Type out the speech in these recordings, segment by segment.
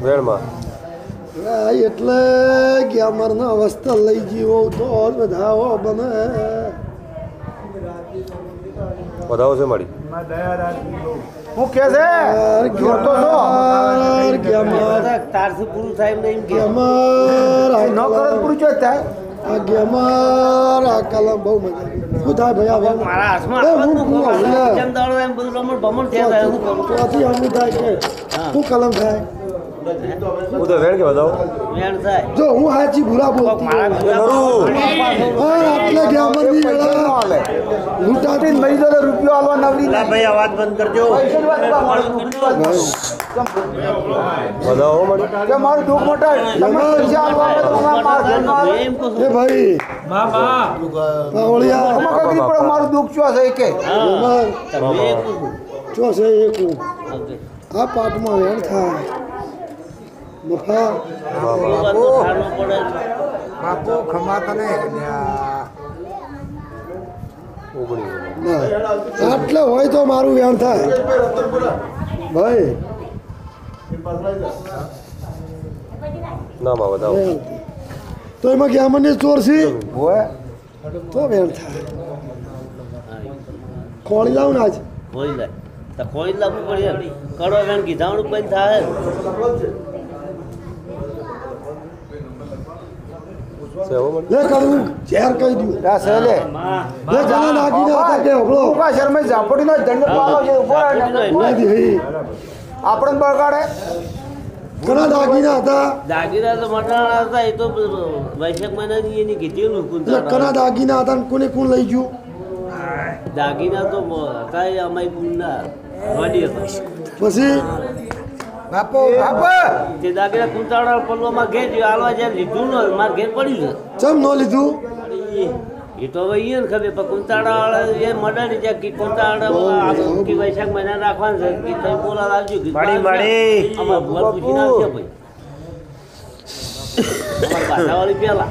વેણમાં એટલે કે અમારનો અવસ્થા લઈ જીવો તો બધા હો બને વધાવો છે મારી હું કે છે જોતો છો તારથી પૂરું થાય નહીં કે ન કરો પૂરું જો થાય આ ગેમર આ કલમ બહુ મજા શું થાય ભાઈ મારા હાથમાં જેમ દાડો એમ બધું રમણ ભમણ થયા થાય હું કરું ત્યાંથી અમુક થાય કે શું કલમ થાય હું તો વેણ કે વધાવો વેણ થાય જો હું હાચી ભૂરા બોલતી આટલે ગેમરની લૂંટાતી મહિનો રૂપિયો આલવા નવરી ભાઈ અવાજ બંધ કરજો વધાવો મારી કે મારું દુઃખ મોટા એ ભાઈ પાવળિયા મારું દુઃખ શું છે કે ચો છે એક આ પાટમાં વેણ થાય મફા બાપુ ખમા તને આટલે હોય તો મારું વેણ થાય ભાઈ ના માં વધાવો તો એમાં ગેમરની ચોર છે હોય તો વેણ થાય ખોળી લાવું ને આજ ખોઈ લે તો ખોઈ લાવવું પડે કડો વેણ કીધાણું બંધ થાય છે હો મારી લે કરું ઝેર કહી દઉં આ સહેલે લે જણા નાખીને હતા કે હબળો ઉભા શર્મે ઝાપડીનો દંડ પાડો છે ઉભો રહે નથી આપણને બગાડે ઘણા દાગીના હતા દાગીના તો મટાણા હતા એ તો વૈશાખ મહિનાની એની કીધેલું એટલે ઘણા દાગીના હતા ને કોને કોણ લઈ ગયું દાગીના તો હતા એ અમારી બુનના વાડી હતા પછી બાપુ બાપુ તે દાગીના કુંતાળા પલવામાં ઘેર હાલવા જ્યાં લીધું ન મારે ઘેર પડ્યું ચમ ન લીધું છે એ તો હવે અહીંયા ખબર પણ કુંતાળા એ મડાની જ્યાં કે કુંતાળા કે વૈશાખ મહિના રાખવાનું છે કે તમે બોલા આવજો અમારે ભૂલ પૂછીને આવશે ભાઈ અમારી ભાષાવાળી પહેલા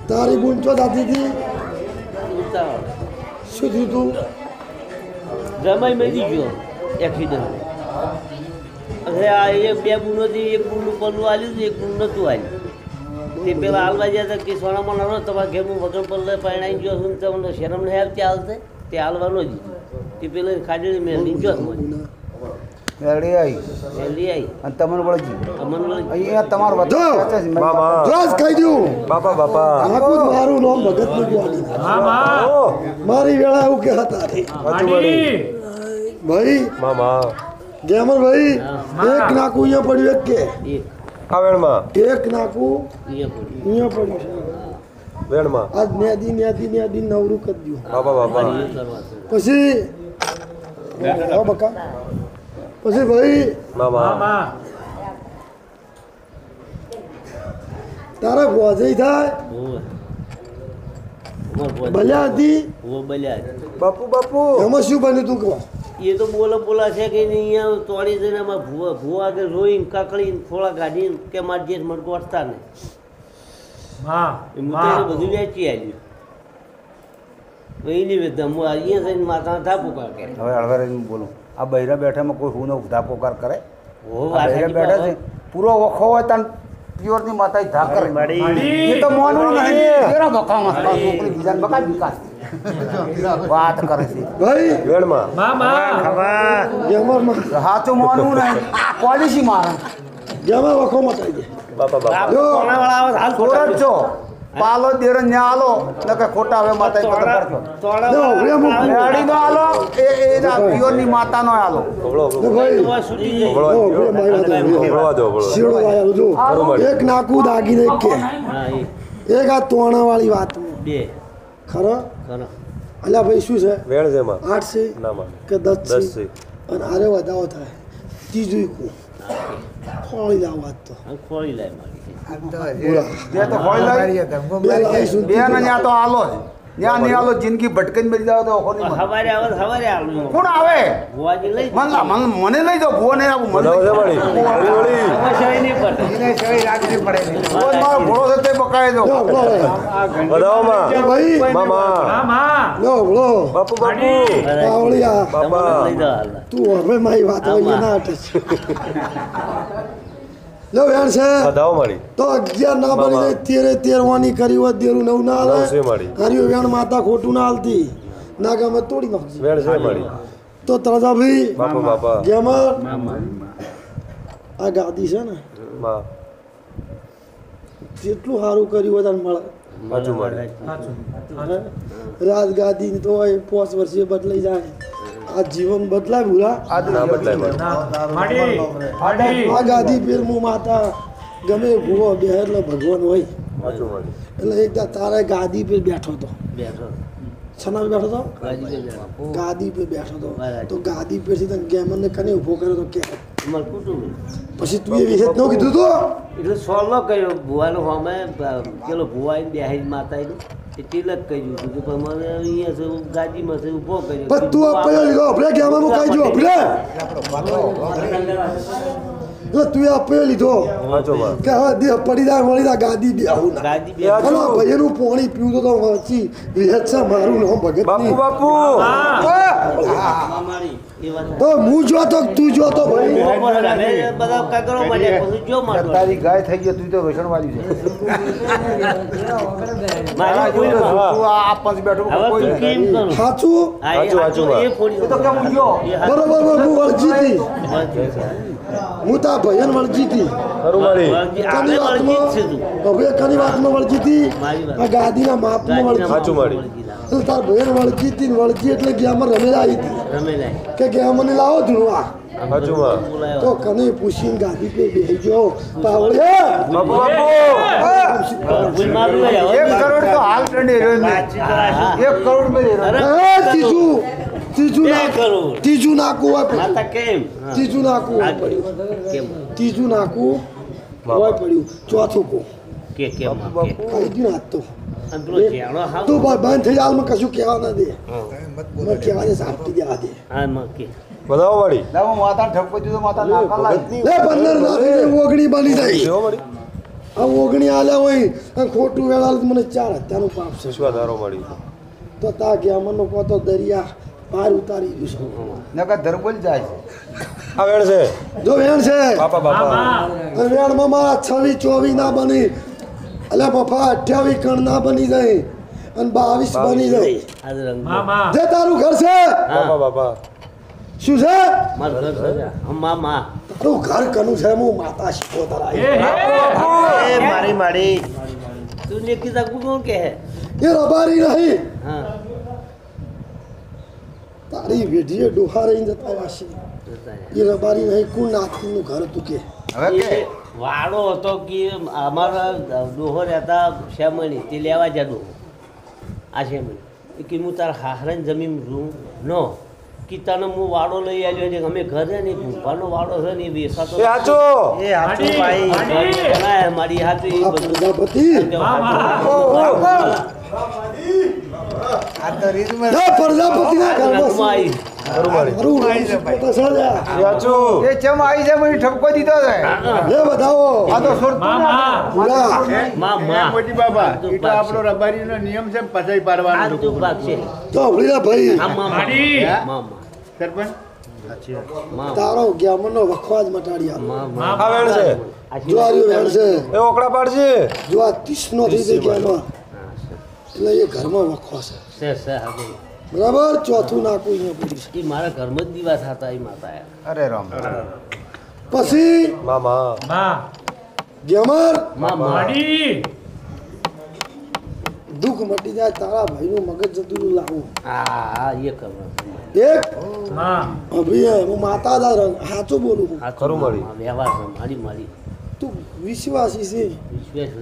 તારી બૂન ચો દાતી હતી કુંતાળા શું થયું તું જમાઈ મેળી ગયો એક્સિડન્ટ હવે આ એક બે બૂનોથી એક બૂનનું પલ્લું આલ્યું હતું એક બૂન નહોતું આલ્યું તે પેલા હાલવા ગયા હતા કે સોનામાં નરો તમારા ઘેરનું વજન પર પરણાઈ ગયો છું તમને શરમ નહીં આવતી હાલતે તે હાલવાનો જ તે પેલા ખાડી મેં લીધો મેળી આવી મેલી આવી અને તમને વળગી અમન અહીંયા તમારો મામા જોશ કહી દઉં બાપા બાપા આખું મારું નામ ભગત નું ગોડી મારી વેળા એવું કે હતા ભાઈ મામા ગેમર ભાઈ એક નાકું અહીંયા પડ્યું એક કે આ વેણમાં એક નાકું અહીંયા પડ્યું છે વેણમાં આજ નેદી નવરું કરી દઉં બાપા બાપા પછી બકા પછી ભાઈ મામા તારે ગોજઈ થાય ભલ્યા હતી બાપુ બાપુ એમાં શું બન્યું તું કહો એ તો બોલા છે કે અહીંયા તોડી જઈને આમાં ભૂવા આગળ રોઈને કાકડીને થોડા કાઢીને કે મારે જે મડકો અટતા ને બધું વેચી આવ્યું એની અહીંયા જઈને માતા ધાપુ કાઢે હવે હળવે બોલું આ બૈરા બેઠામાં કોઈ હું ધાપ પોકાર કરે બૈરા બેઠા છે પૂરો વખો હોય તાન પ્યોરની માતા ધા કરે એ તો મોનવું નહીં એના બકામાં છોકરી બીજાને બકા વિકાસ વાત કરે છે ભાઈ વેણમાં ગેમરમાં સાચું મોનવું નહીં પોલિસી મારે ગેમર વખો મટાઈ દે બાપા બાપા જો સોરઠ છો પાલો દેર ન્યા આલો નકે ખોટા હવે માતા પત્ર કરજો રેડી નો આલો એ પ્યોરની માતા નો આલો ઓબળો ભાઈ ઓબળવા દો ઓબળો શીરો આયા જો એક નાકું દાગીને એક કે એક આ તોણા વાળી વાત બે ખરો અલ્યા ભાઈ શું છે વેણ છે માં 8 છે ના માં કે 10 10 છે છે અને આરે વધાવો થાય ત્રીજું કું ખોળી જાવ વાત તો ખોળી લાય મારી બે તો હોય લઈ બે ને ન્યા તો આલો જ ન્યા ની આલો જિંદગી ભટકીને મરી જાવ તો ઓખોની હવારે આવે કોણ આવે ભુવાજી લઈ મને લઈ જાઓ ભુવા નહીં આવું મને વધાવો છે મારી વળી સમસ્યા નહીં પડે મારો ભોળો છે તે બકાય દો વધાવો માં ભાઈ મામા લો બોલો બાપુ બાપુ પાવળિયા બાપા લઈ દો હાલ તું હવે મારી વાત હોય ના હટે લો વેણ છે વધાવો મારી તો 11 ના બની જાય 13 વાની કરી હોત દેરું 9 ના નવ છે હાલે મારી હરિયો વેણ માતા ખોટું ના હાલતી ના ગમે તોડી નાખજી વેણ છે મારી તો તરજા ભાઈ બાપા બાપા ગેમર આ ગાદી છે ને માં જેટલું સારું કર્યું હોય તને મળે સાચું મારી રાત ગાદી તો હોય 5 વર્ષે બદલાઈ જાય આ જીવન બદલાય ભૂરા ના બદલાય મારી આ ગાદી પેર હું માતા ગમે ભૂવો બે એટલે ભગવાન હોય સાચું મારી એટલે એકદા તારે ગાદી પર બેઠો હતો બેઠો છના પર બેઠો હતો ગાદી પર બેઠો હતો તો ગાદી પરથી તને ગેમરને કને ઊભો કર્યો તો કે અમાર કુટુંબ પછી તું એ વિશે ન કીધું તો એટલે સોલ્વ કર્યો ભુવાનો હોમે પેલો ભુવા બેહાઈ માતા એ તિલક કહ્યું હતું કે પણ મને અહીંયા છે ગાડીમાં છે ઊભો કર્યો પણ તું આપયો લીધો આપણે ગેમરનું કહી જો આપણે એટલે તું આપયો લીધો સાચું માં કે હવે દેહ પડી જાય મળી જાય ગાદી બે આવું ના ગાડી બે હલો ભાઈનું પોણી પીવું તો વચ્ચી વિહેત છે મારું નામ ભગત બાપુ બાપુ મારી એ વાત તો હું જોતો તું જોતો ભાઈ બધા કાગરો મળ્યા પછી જો મારતો તારી ગાય થઈ ગઈ તું તો રોષણ વાળી છે મારી કોઈ તું આ આપસ બેઠો હવે કોઈ તું કેમ કરું સાચું સાચું. એ ફોડી તો કેમ ગયો બરોબર હું વળજી હતી હું તા ભયન વળજી હતી ખરું મારી કની વાતમાં હવે કની વાતમાં વળજી હતી આ ગાદીના માપમાં વળજી સાચું મારી એટલે તાર ભયન વળજી હતી ને વળજી એટલે ગેમર રમેલા આવી હતી રમેલા કે ગેમને લાવો ધૂણવા સાચું માં તો કને પૂછીને ગાદી પે બેહી ગયો પાવળે બાપુ બાપુ કોઈ મારું એક કરોડ તો હાલ ટ્રેન્ડ હેરો ને 1 કરોડ में હેરો ત્રીજું બે કરોડ. ત્રીજું નાકું હોય પડ્યું. માતા કેમ ત્રીજું નાકું હોય પડ્યું કેમ ત્રીજું નાકું હોય પડ્યું ચોથું કો કે કેમ ખાઈ ગયું હાથ તો અને પેલો ચેડો હાવ તું ભાઈ બંધ થઈ જાય કશું કહેવા ના દે મને કહેવા દે સાપટી દેવા દે હા માં કે વધાવો મારી ના હું માતા ઠપકો દીધો માતા નાકા લાગી લે 15 નાખી ઓગણી બની જાય કેવો મારી આ ઓગણી આલ્યા હોય અને ખોટું વેળા મને 4000 પાપ છે શું ધારો મારી તો તા ગયા મનો પોતો દરિયા પાર ઉતારી દીધું નકા ધરબોલ જાય છે આ વેણ છે જો વેણ છે બાપા બાપા અને વેણમાં મારા 26 24 ના બની એટલે બફા 28 કણ ના બની જાય અને 22 બની જાય આજ રંગ જે તારું ઘર છે બાપા બાપા શું છે મારું ઘર છે માં તારું ઘર કનું છે હું માતા શીખો તારા એ મારી મારી તું ને કીધા કોણ કે હે એ રબારી નહીં હા તારી વેઢીએ ડોહા રહીને જતા વાસી એ રબારી નહીં કુણ નાથનું ઘર તું કે હવે કે એ વાડો હતો કે અમારા ડોહો રહેતા શ્યામણી તે લેવા જા ડોહો આ શ્યામણી એ કે હું તારા હાહરાની જમીન રૂમ નો કે તને હું વાડો લઈ આવ્યો છે અમે ઘરે ને ભૂપાનો વાડો છે ને એ વેસાતો એ હાચો એ હાચું ભાઈ મારી હાચું એ આ બધું પ્રજાપતિ આ તો રીતમાં ના પ્રજાપતિ ના ઘરમાં આવી ખરું મારી મારું નામ શીખો તો સળ્યા. એ હાચું એ ચમ આવી જાય મને ઠપકો દીધો છે લે બધાઓ આ તો સુરતું ના પૂરા માં મોટી બાબા એ તો આપણો રબારીનો નિયમ છે પચાઈ પાડવાનો આ બાગ છે તો હવળીના ભાઈ આ મામા સરપંચ તારો ગ્યામનો વખવાજ મટાડ્યા આ વેણ છે જો આ રહ્યો વેણ છે એ ઓકડા પાડશે જો આ 30 નો થઈ જાય ગ્યામાં એટલે એ ઘરમાં વખવા છે બરાબર ચોથું નાકું અહીંયા પડ્યું છે એ મારા ઘરમાં જ દીવા થતા એ માતા અરે રામ પછી મામા ગ્યામર મામા દુઃખ મટી જાય તારા ભાઈનું મગજ જતું લાવું હા એ ખબર એક અભિય હું માતા દા રંગ સાચું બોલું છું. ખરું મારી. વ્યવહાર છે મારી મારી તું વિશ્વાસી છે વિશ્વાસ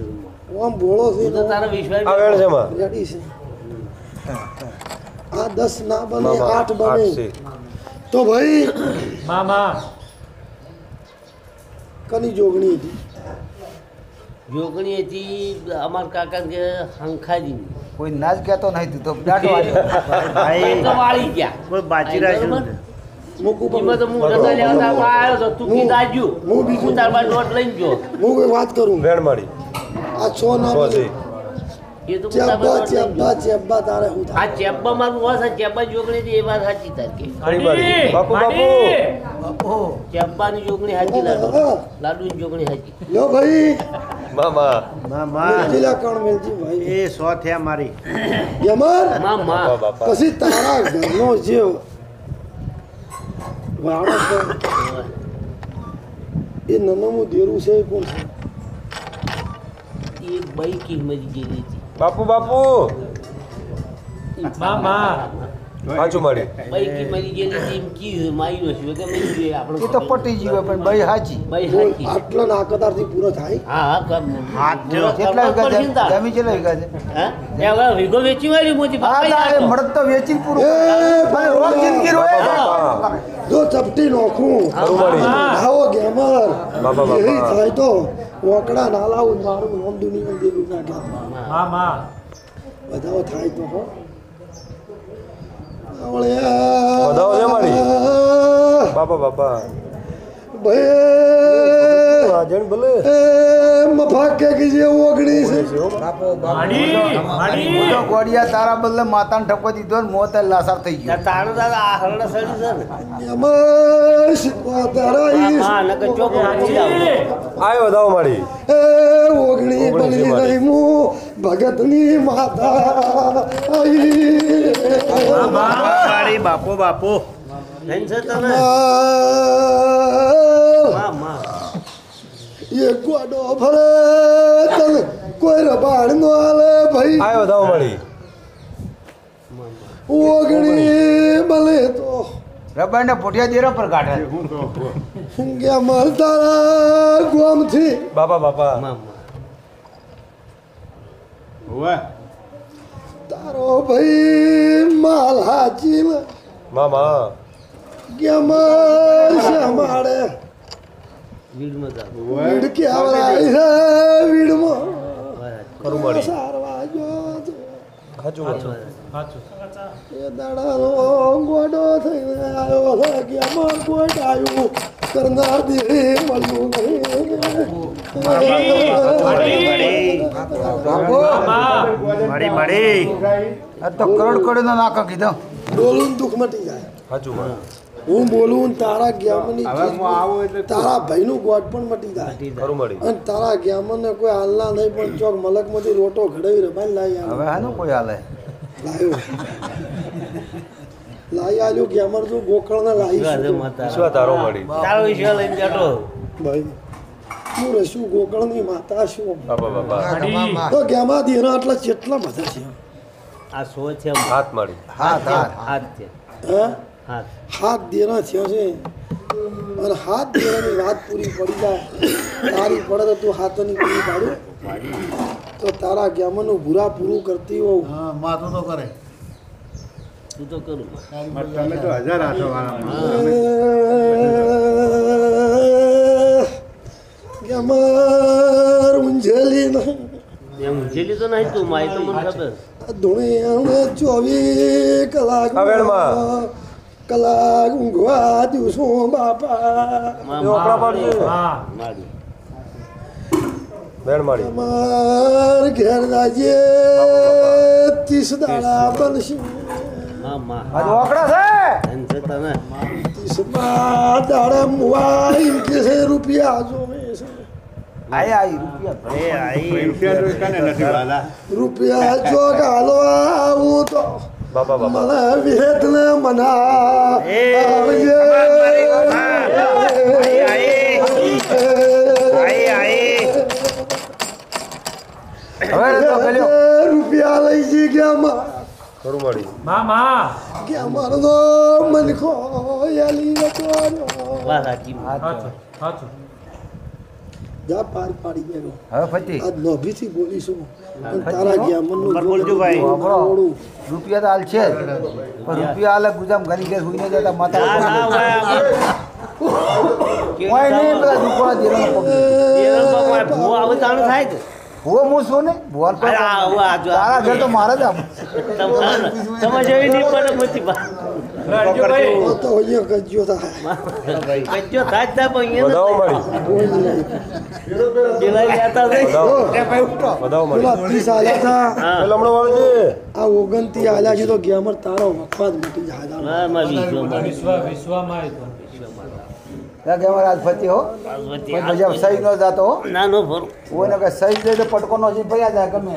આમ ભોળો છે હું તો તારા વિશ્વાસ આ વેણ છે માં રેડી છે આ 10 ના બને મામા 8 આઠ બને છે તો ભાઈ કની જોગણી હતી જોગણી હતી અમારા કાકા કે હંખાજી કોઈ નાચ કહેતો નહીં તું તો દાઢો વાળી ગયા કોઈ બાચી રાખ્યું બરાબર? મૂકું એમાં તો હું રજા લેવા તો આવ્યો તો તું કીધા જ્યું. હું બીજું હું તાર બાદ નોટ લઈને ગયો હું કોઈ વાત કરું વેણ મારી આ 6 ના સો બને છે એ તો ચેબ્બા તારે હું આ ચેબ્બા મારું હોસ આ ચેબ્બા જોગણી હતી એ વાત સાચી તાર કે ખરી વાળી બાપુ બાપુ ચેબ્બાની જોગણી સાચી લાડુની જોગણી સાચી લો ભાઈ મામા મેલજીલા કોણ મેલજી ભાઈ એ 100 થયા મારી યમર મામા બાપા પછી તારા ઘરનો જે વાળો છે એ નનમું દેરું છે એ કોણ છે એ બઈ કિંમત ગયેલી હતી બાપુ બાપુ સાચું મળી બઈ કિંમત ગયેલી હતી એમ કી મારી નો છે કે મેં જોઈએ આપણે એ તો પટી જીવે પણ ભાઈ હાચી બઈ બોલ, હાચી આટલો નાકદારથી પૂરો થાય હા હા કર હાથ જો. કેટલા વીઘા છે જમીન કેટલા વીઘા છે હા એ હવે વિગો વેચી મારી મોટી હા બાપા એ મળદ તો વેચીને પૂરું એ ભાઈ રોજ જિંદગી રોય બાપા. જો ચપટી નોખું ખરું મળી આવો ગેમર બાપા, બાપા. એવી થાય તો વકડા ના લાવું મારું નામ દુનિયા દેવું ના ગયા બધાઓ થાય તો હો બધાઓ છે મારી. બાપા બાપા ભાઈ રાજન ભલે મફા કે જે ઓગણી છે મોટો ગોડિયા તારા બદલે માતાને ઠપકો દીધો ને મોતે લાસાર થઈ ગયો તારું દાદા આ હરણા સડી છે ને એમાં શીખવા તારા ઈ હા નકર ચોક ઉડી જાવ આયો બધાઓ મળી એ ઓગણી બની નહીં હું ભગતની માતા આઈ મારી બાપો બાપો નહીં છે તને માં એ ગોડો ભરે તને કોઈ રબાડ નો આલે ભાઈ આયો બધાઓ મળી ઓગણી બલે તો રબાઈને પોઠિયા દેરા પર કાઢે ગયા માર તારા ગોમથી બાપા બાપા હોવે તારો ભાઈ માલ હાચી મામા ગયા માર શમાડે વીડમાં જાવ વીડ કે આવરાય છે વીડમાં ખરું મળી સારવા જો સાચું મળી એ દાડાનો ગોડો થઈને આવ્યો છે કે અમાર કોઈ ડાયું કરનાર દે મળ્યું મારી મારી આ તો કરોડ કરોડનો નાકો કીધો બોલું દુઃખ મટી જાય સાચું મળી હું બોલું તારા જ્ઞામની હવે હું આવું એટલે તારા ભાઈનું ગોડ પણ મટી જાય ખરું મળી અને તારા જ્ઞામને કોઈ હાલના નહીં પણ ચોક મલકમાંથી રોટો ઘડાવી રબાઈ લાવી હવે હાનું કોઈ હાલે લાવ્યો લાવી આલ્યો જ્ઞામર જો ગોકળને લાવી વિશ્વા તારો મળી તારો વિષય લઈને બેઠો ભાઈ હું રશું ગોકળની માતા શું બાપા બાપા તો જ્ઞામા દેના આટલા કેટલા બધા છે આ સો છે હાથ મળી હાથ હાથ હાથ છે હે હાથ હાથ દેના થયો છે અને હાથ દેવાની વાત પૂરી પડી જાય તારી પડે તો તું હાથની પૂરી પાડું તો તારા જ્ઞામનું ભૂરા પૂરું કરતી હોઉં હા માથું તો કરે તું તો કરું તમે તો 1000 હાથો વાળા જ્ઞામર ઊંઝેલી નહીં એમ જેલી તો નહીં તું મારી તો મને ખબર ધૂણે 24 કલાક હવેળમાં. કલાક ઊંઘવા દિવસો બાપા ઓકળા પાડજે મારી બેન મળી અમાર ઘેર રાજે 30 દાડા બનશે માં માં આ ઓકડા છે ધન છે તને 30 દાડા મુવા એમ કે છે રૂપિયા જોવે છે આય આય રૂપિયા એ આઈ રૂપિયા તો કને નથી વાલા રૂપિયા જો ગાલો આવું તો બાપા બાપા મને વેદને મના આવજે હવે તો ગલ્યો રૂપિયા લઈ જઈ ગયા ખરું મળી કે અમારો મનખો યાલી વાહ સાચી જા પાર પાડી ગયો હવે ફતી આ નભીથી બોલીશું અને તારા ગયા મનનું બોલજો ભાઈ. વાપરો. રૂપિયા તો હાલ છે જ. પણ રૂપિયા હાલે ગુજામ ઘણી ઘેર સુઈને જતા માતા ના ના કોઈ નહીં પેલા દુકાન દેરાનો પગ ભૂ આવે તાણ થાય કે હું હું શું ને ભુવન પર અરે આવો, આ જો. તારા ઘર તો મારે જ આવું તમે જેવી નહીં પડે મોટી બા. તો તો અહીંયા ગજ્યો થાય કચ્ચો થાય જ ના પણ વધાવો અહીંયા મળી નથી. પેલા લેતા જઈ. વધાવો મળી પેલા 30 આલ્યા હતા હા. લમણો વાળો છે આ 29 આલ્યા છે તો ગેમર તારો વખત મટી જાય હા, માં વિશ્વમાં. ત્યાં કે અમારે આજ ફતી હો કોઈ મજા સહી ન જાતો હો નાનો ભરો. કોઈને કે સહી જાય તો પટકો નો ભાઈ જાય ગમે